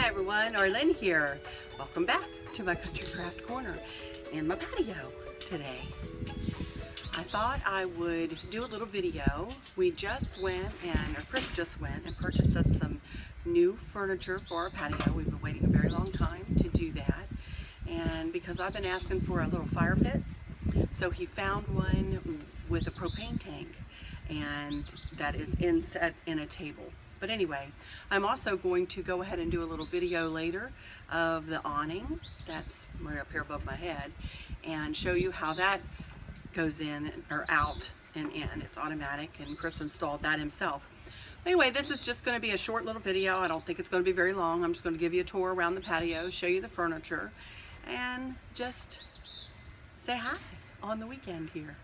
Hi everyone, Arlene here. Welcome back to my country craft corner and my patio today. I thought I would do a little video. We just went Chris just went and purchased us some new furniture for our patio. We've been waiting a very long time to do that. And because I've been asking for a little fire pit, so he found one with a propane tank and that is inset in a table. But anyway, I'm also going to go ahead and do a little video later of the awning that's right up here above my head and show you how that goes in or out and in. It's automatic, and Chris installed that himself. Anyway, this is just going to be a short little video. I don't think it's going to be very long. I'm just going to give you a tour around the patio, show you the furniture, and just say hi on the weekend here.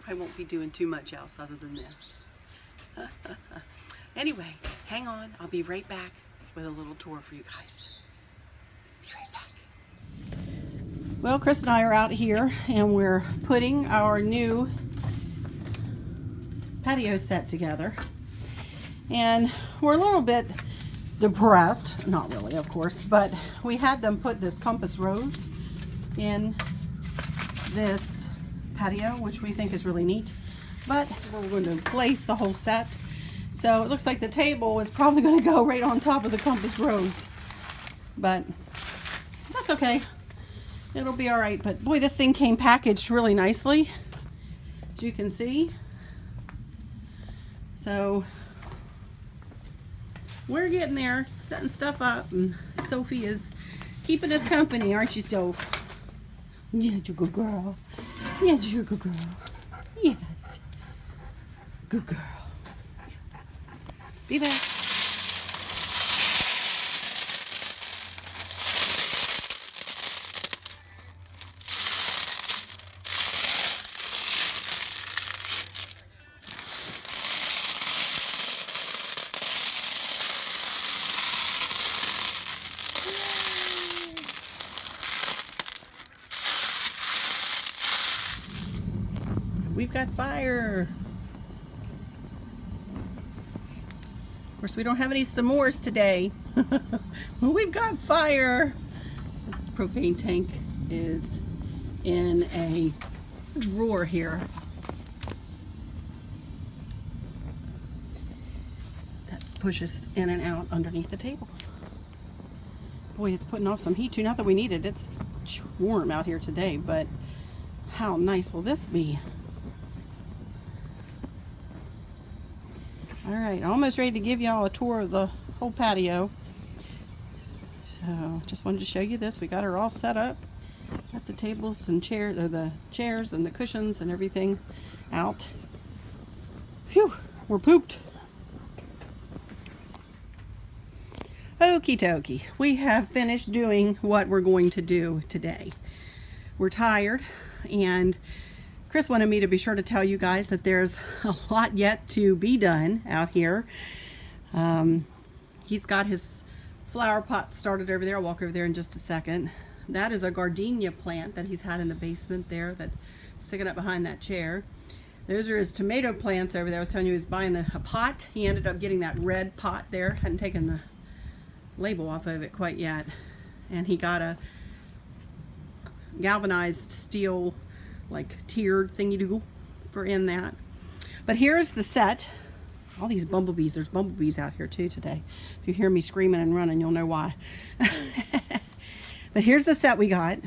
I won't be doing too much else other than this. Anyway, hang on. I'll be right back with a little tour for you guys. Be right back. Well, Chris and I are out here and we're putting our new patio set together. And we're a little bit depressed. Not really, of course, but we had them put this compass rose in this patio, which we think is really neat. But we're going to place the whole set. So it looks like the table is probably going to go right on top of the compass rose, but that's okay. It'll be all right. But boy, this thing came packaged really nicely, as you can see. So we're getting there, setting stuff up, and Sophie is keeping us company, aren't you, Soph? Yeah, you're a good girl. Yeah, you're a good girl. Yes, good girl. Be back. We've got fire. Of course, we don't have any s'mores today. Well, we've got fire. The propane tank is in a drawer here. That pushes in and out underneath the table. Boy, it's putting off some heat too. Not that we need it. It's warm out here today, but how nice will this be? Alright, almost ready to give y'all a tour of the whole patio. So, just wanted to show you this. We got her all set up. Got the tables and chairs, or the chairs and the cushions and everything out. Phew, we're pooped. Okie dokie. We have finished doing what we're going to do today. We're tired, and Chris wanted me to be sure to tell you guys that there's a lot yet to be done out here. He's got his flower pot started over there. I'll walk over there in just a second. That is a gardenia plant that he's had in the basement there that's sticking up behind that chair. Those are his tomato plants over there. I was telling you he was buying a pot. He ended up getting that red pot there. Hadn't taken the label off of it quite yet. And he got a galvanized steel like tiered thingy-doo for in that. But here's the set. All these bumblebees. There's bumblebees out here too today. If you hear me screaming and running, you'll know why. But here's the set we got.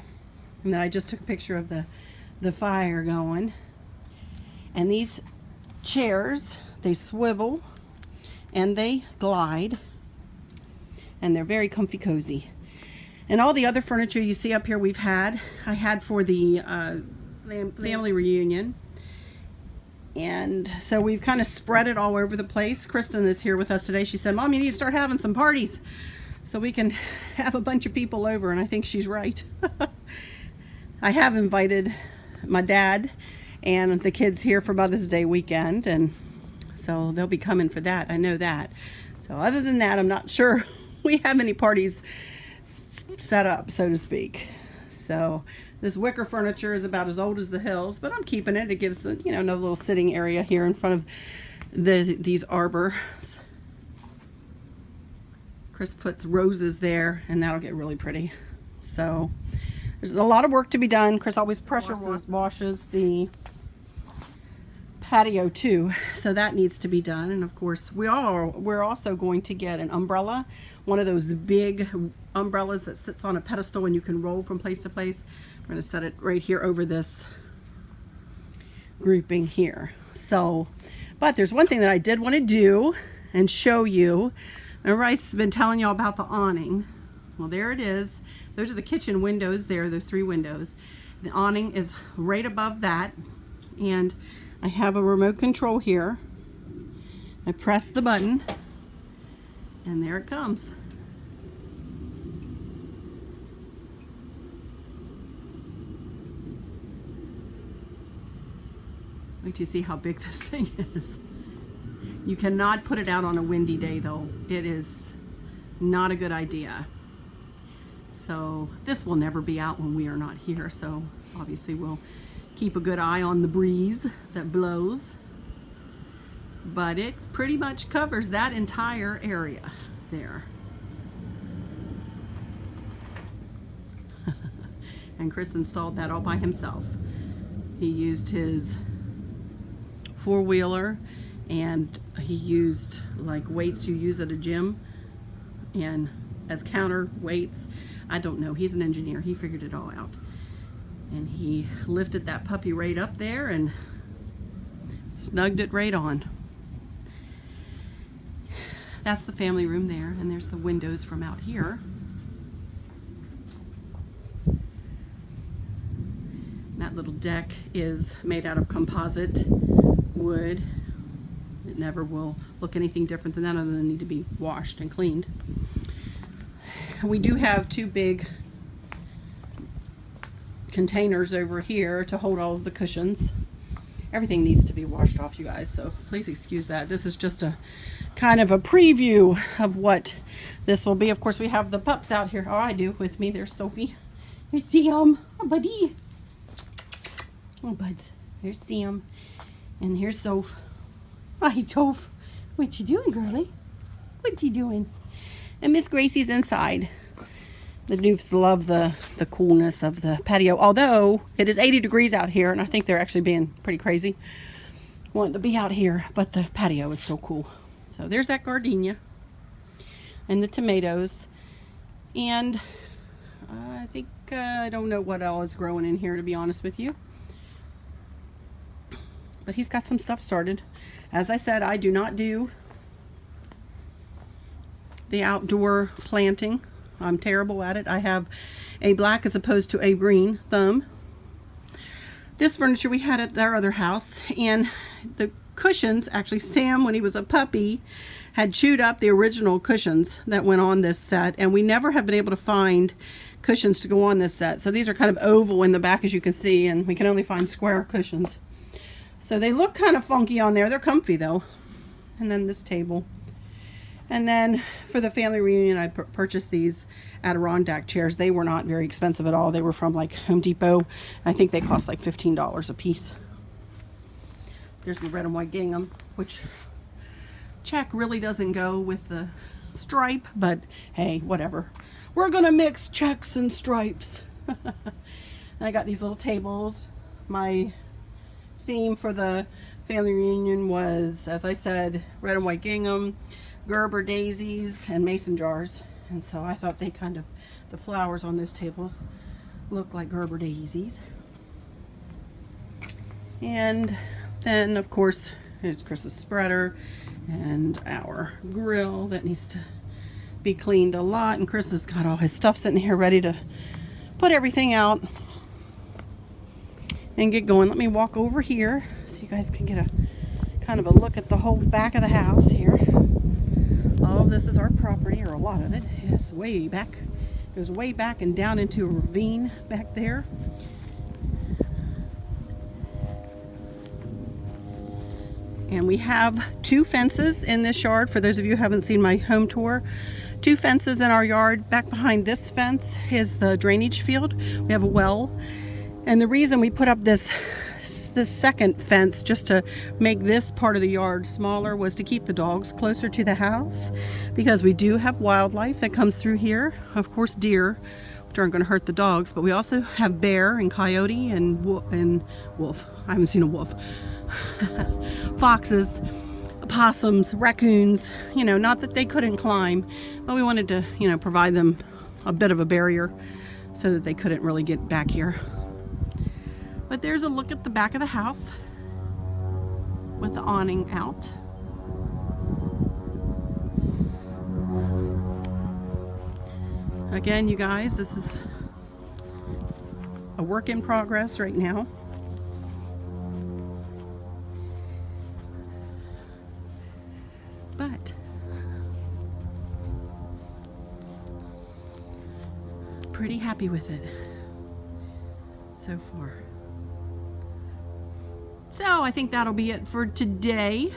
And then I just took a picture of the fire going. And these chairs, they swivel and they glide. And they're very comfy cozy. And all the other furniture you see up here I had for the family reunion, and so we've kind of spread it all over the place. Kristen is here with us today. She said, Mom, you need to start having some parties so we can have a bunch of people over, and I think she's right. I have invited my dad and the kids here for Mother's Day weekend, and so they'll be coming for that. I know that. So other than that, I'm not sure we have any parties set up, so to speak. So this wicker furniture is about as old as the hills, but I'm keeping it. It gives, you know, another little sitting area here in front of these arbors. Chris puts roses there, and that'll get really pretty. So there's a lot of work to be done. Chris always pressure washes the patio too, so that needs to be done. And of course we're also going to get an umbrella, one of those big umbrellas that sits on a pedestal and you can roll from place to place. We're going to set it right here over this grouping here. So, but there's one thing that I did want to do and show you. Remember I've been telling y'all about the awning. Well, there it is. Those are the kitchen windows there, those 3 windows. The awning is right above that, and I have a remote control here. I press the button, and there it comes. Wait till you see how big this thing is. You cannot put it out on a windy day though. It is not a good idea. So this will never be out when we are not here, so obviously we'll keep a good eye on the breeze that blows. But it pretty much covers that entire area there. And Chris installed that all by himself. He used his 4-wheeler, and he used like weights you use at a gym and as counter weights. I don't know, he's an engineer, he figured it all out. And he lifted that puppy right up there and snugged it right on. That's the family room there, and there's the windows from out here. That little deck is made out of composite wood. It never will look anything different than that other than need to be washed and cleaned. We do have 2 big containers over here to hold all of the cushions. Everything needs to be washed off, you guys, so please excuse that. This is just a kind of a preview of what this will be. Of course, we have the pups out here. Oh, I do, with me. There's Sophie. There's Sam. Oh, buddy. Oh, buds. There's Sam. And here's Soph. Hi, Soph. What you doing, girlie? What you doing? And Miss Gracie's inside. The Doofs love the coolness of the patio, although it is 80 degrees out here, and I think they're actually being pretty crazy wanting to be out here, but the patio is still cool. So there's that gardenia and the tomatoes, and I think I don't know what else is growing in here, to be honest with you, but he's got some stuff started. As I said, I do not do the outdoor planting. I'm terrible at it. I have a black as opposed to a green thumb. This furniture we had at our other house, and the cushions, actually Sam, when he was a puppy, had chewed up the original cushions that went on this set, and we never have been able to find cushions to go on this set. So these are kind of oval in the back, as you can see, and we can only find square cushions. So they look kind of funky on there. They're comfy though. And then this table. And then for the family reunion, I purchased these Adirondack chairs. They were not very expensive at all. They were from like Home Depot. I think they cost like $15 a piece. There's the red and white gingham, which check really doesn't go with the stripe, but hey, whatever. We're gonna mix checks and stripes. I got these little tables. My theme for the family reunion was, as I said, red and white gingham, Gerber daisies, and mason jars. And so I thought they kind of, the flowers on those tables look like Gerber daisies. And then of course here's Chris's spreader and our grill that needs to be cleaned a lot, and Chris has got all his stuff sitting here ready to put everything out and get going. Let me walk over here so you guys can get a kind of a look at the whole back of the house here. All of this is our property, or a lot of it. It's way back. It goes way back and down into a ravine back there. And we have 2 fences in this yard. For those of you who haven't seen my home tour, 2 fences in our yard. Back behind this fence is the drainage field. We have a well. And the reason we put up this this second fence just to make this part of the yard smaller was to keep the dogs closer to the house, because we do have wildlife that comes through here. Of course, deer, which aren't going to hurt the dogs, but we also have bear and coyote and wolf. I haven't seen a wolf. Foxes, possums, raccoons, you know, not that they couldn't climb, but we wanted to, you know, provide them a bit of a barrier so that they couldn't really get back here. But there's a look at the back of the house with the awning out. Again, you guys, this is a work in progress right now. But pretty happy with it so far. So I think that'll be it for today.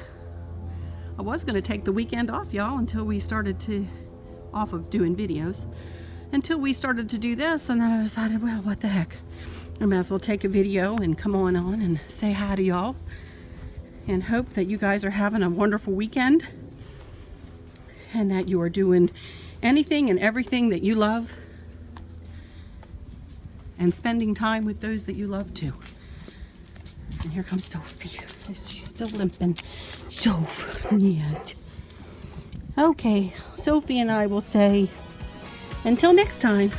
I was going to take the weekend off, y'all, until we started to off of doing videos, until we started to do this, and then I decided, well, what the heck, I might as well take a video and come on and say hi to y'all, and hope that you guys are having a wonderful weekend, and that you are doing anything and everything that you love, and spending time with those that you love too. And here comes Sophie. She's still limping. Sophie. Okay, Sophie and I will say, until next time,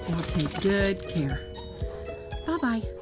y'all take good care. Bye-bye.